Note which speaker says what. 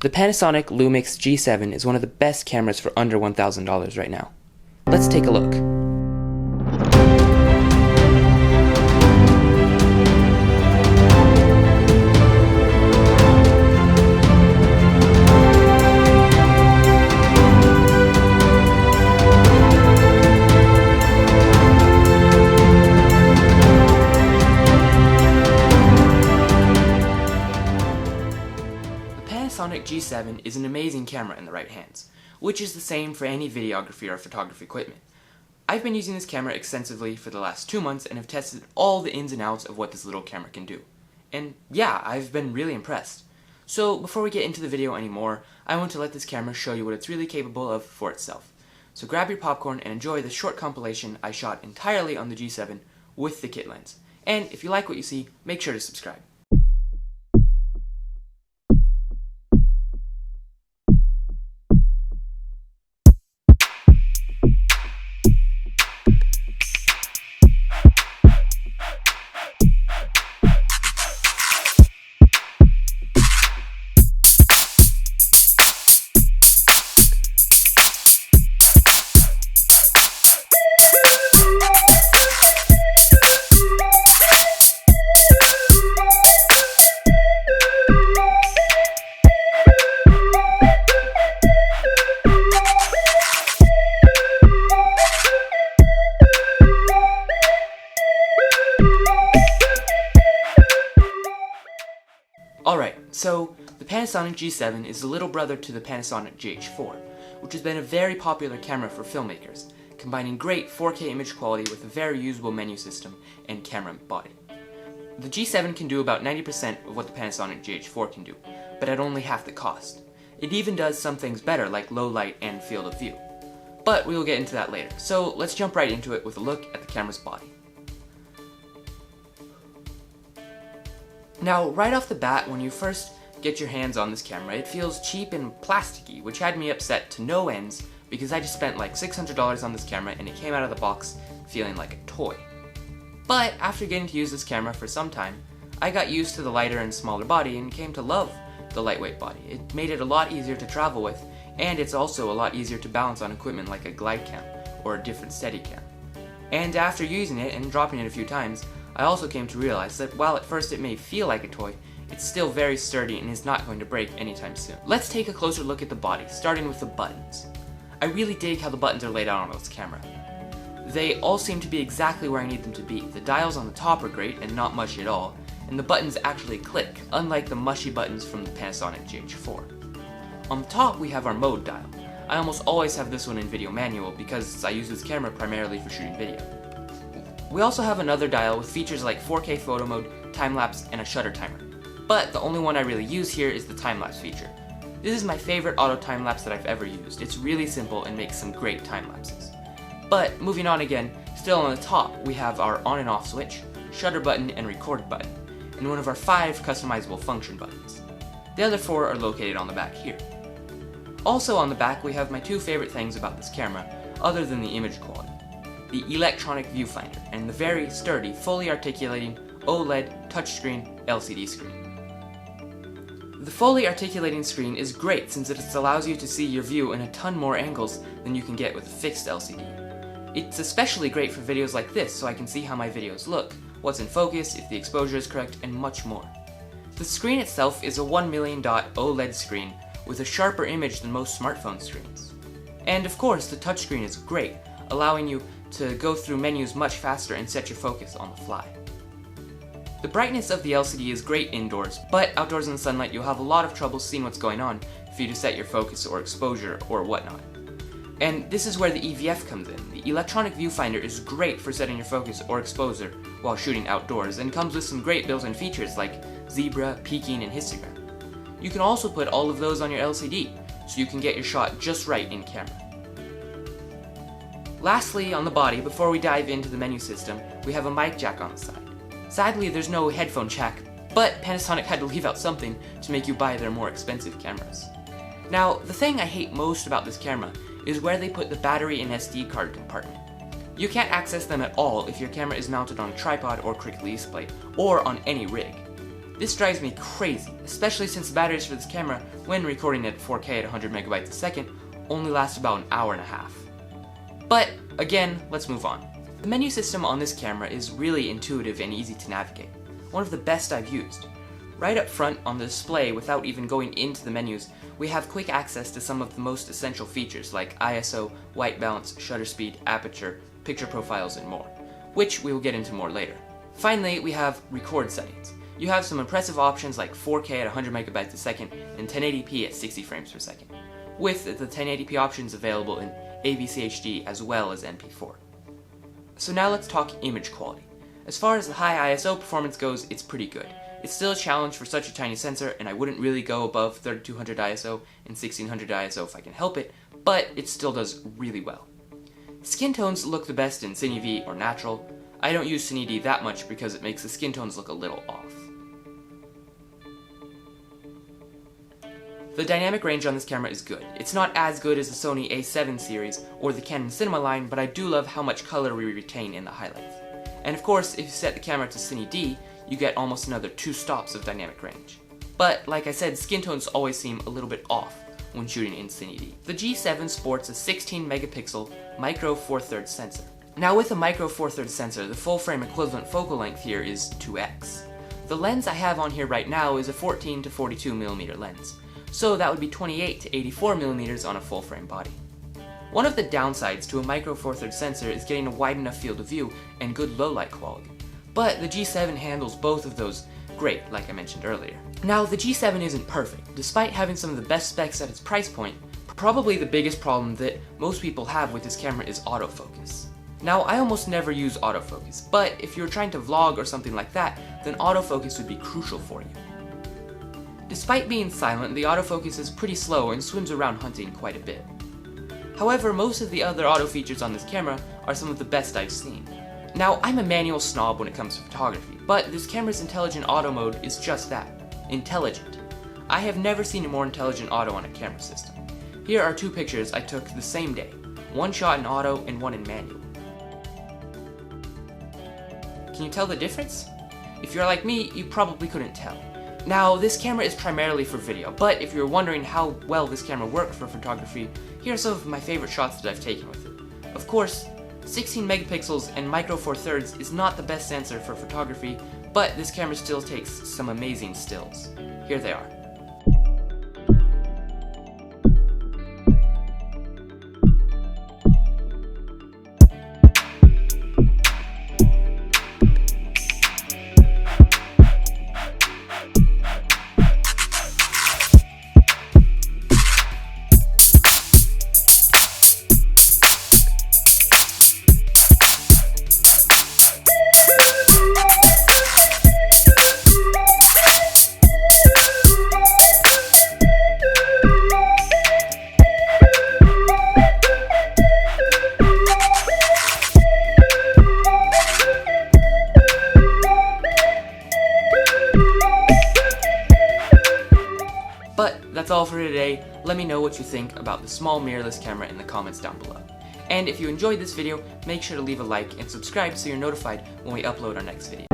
Speaker 1: The Panasonic Lumix G7 is one of the best cameras for under $1,000 right now. Let's take a look. The Panasonic G7 is an amazing camera in the right hands, which is the same for any videography or photography equipment. I've been using this camera extensively for the last 2 months and have tested all the ins and outs of what this little camera can do. And yeah, I've been really impressed. So before we get into the video anymore, I want to let this camera show you what it's really capable of for itself. So grab your popcorn and enjoy the short compilation I shot entirely on the G7 with the kit lens. And if you like what you see, make sure to subscribe. Alright, so the Panasonic G7 is the little brother to the Panasonic GH4, which has been a very popular camera for filmmakers, combining great 4K image quality with a very usable menu system and camera body. The G7 can do about 90% of what the Panasonic GH4 can do, but at only half the cost. It even does some things better like low light and field of view. But we will get into that later, so let's jump right into it with a look at the camera's body. Now, right off the bat, when you first get your hands on this camera, it feels cheap and plasticky, which had me upset to no ends because I just spent like $600 on this camera and it came out of the box feeling like a toy. But after getting to use this camera for some time, I got used to the lighter and smaller body and came to love the lightweight body. It made it a lot easier to travel with, and it's also a lot easier to balance on equipment like a glide cam or a different Steadicam. And after using it and dropping it a few times, I also came to realize that while at first it may feel like a toy, it's still very sturdy and is not going to break anytime soon. Let's take a closer look at the body, starting with the buttons. I really dig how the buttons are laid out on this camera. They all seem to be exactly where I need them to be. The dials on the top are great and not mushy at all, and the buttons actually click, unlike the mushy buttons from the Panasonic GH4. On the top we have our mode dial. I almost always have this one in video manual because I use this camera primarily for shooting video. We also have another dial with features like 4K photo mode, time-lapse, and a shutter timer. But the only one I really use here is the time-lapse feature. This is my favorite auto time-lapse that I've ever used. It's really simple and makes some great time-lapses. But moving on again, still on the top we have our on and off switch, shutter button, and record button, and one of our 5 customizable function buttons. The other 4 are located on the back here. Also on the back we have my 2 favorite things about this camera, other than the image quality. The electronic viewfinder, and the very sturdy, fully articulating OLED touchscreen LCD screen. The fully articulating screen is great since it allows you to see your view in a ton more angles than you can get with a fixed LCD. It's especially great for videos like this so I can see how my videos look, what's in focus, if the exposure is correct, and much more. The screen itself is a 1 million dot OLED screen with a sharper image than most smartphone screens. And of course, the touchscreen is great, allowing you to go through menus much faster and set your focus on the fly. The brightness of the LCD is great indoors, but outdoors in the sunlight you'll have a lot of trouble seeing what's going on for you to set your focus or exposure or whatnot. And this is where the EVF comes in. The electronic viewfinder is great for setting your focus or exposure while shooting outdoors and comes with some great built-in features like zebra, peaking, and histogram. You can also put all of those on your LCD so you can get your shot just right in camera. Lastly, on the body, before we dive into the menu system, we have a mic jack on the side. Sadly, there's no headphone jack, but Panasonic had to leave out something to make you buy their more expensive cameras. Now, the thing I hate most about this camera is where they put the battery and SD card compartment. You can't access them at all if your camera is mounted on a tripod or quick release plate, or on any rig. This drives me crazy, especially since the batteries for this camera, when recording at 4K at 100 megabytes a second, only last about an hour and a half. But, again, let's move on. The menu system on this camera is really intuitive and easy to navigate, one of the best I've used. Right up front on the display, without even going into the menus, we have quick access to some of the most essential features like ISO, white balance, shutter speed, aperture, picture profiles, and more, which we will get into more later. Finally, we have record settings. You have some impressive options like 4K at 100 megabytes a second and 1080p at 60 frames per second, with the 1080p options available in AVC HD as well as MP4. So now let's talk image quality. As far as the high ISO performance goes, it's pretty good. It's still a challenge for such a tiny sensor, and I wouldn't really go above 3200 ISO and 1600 ISO if I can help it, but it still does really well. Skin tones look the best in Cine V or Natural. I don't use Cine D that much because it makes the skin tones look a little off. The dynamic range on this camera is good. It's not as good as the Sony A7 series or the Canon Cinema line, but I do love how much color we retain in the highlights. And of course, if you set the camera to Cine D, you get almost another 2 stops of dynamic range. But like I said, skin tones always seem a little bit off when shooting in Cine D. The G7 sports a 16 megapixel micro four thirds sensor. Now with a micro four thirds sensor, the full frame equivalent focal length here is 2x. The lens I have on here right now is a 14 to 42mm lens, so that would be 28 to 84mm on a full frame body. One of the downsides to a micro four thirds sensor is getting a wide enough field of view and good low light quality, but the G7 handles both of those great, like I mentioned earlier. Now, the G7 isn't perfect. Despite having some of the best specs at its price point, probably the biggest problem that most people have with this camera is autofocus. Now, I almost never use autofocus, but if you're trying to vlog or something like that, then autofocus would be crucial for you. Despite being silent, the autofocus is pretty slow and swims around hunting quite a bit. However, most of the other auto features on this camera are some of the best I've seen. Now, I'm a manual snob when it comes to photography, but this camera's intelligent auto mode is just that, intelligent. I have never seen a more intelligent auto on a camera system. Here are 2 pictures I took the same day, one shot in auto and one in manual. Can you tell the difference? If you're like me, you probably couldn't tell. Now, this camera is primarily for video, but if you're wondering how well this camera worked for photography, here are some of my favorite shots that I've taken with it. Of course, 16 megapixels and micro four thirds is not the best sensor for photography, but this camera still takes some amazing stills. Here they are. But that's all for today. Let me know what you think about the small mirrorless camera in the comments down below. And if you enjoyed this video, make sure to leave a like and subscribe so you're notified when we upload our next video.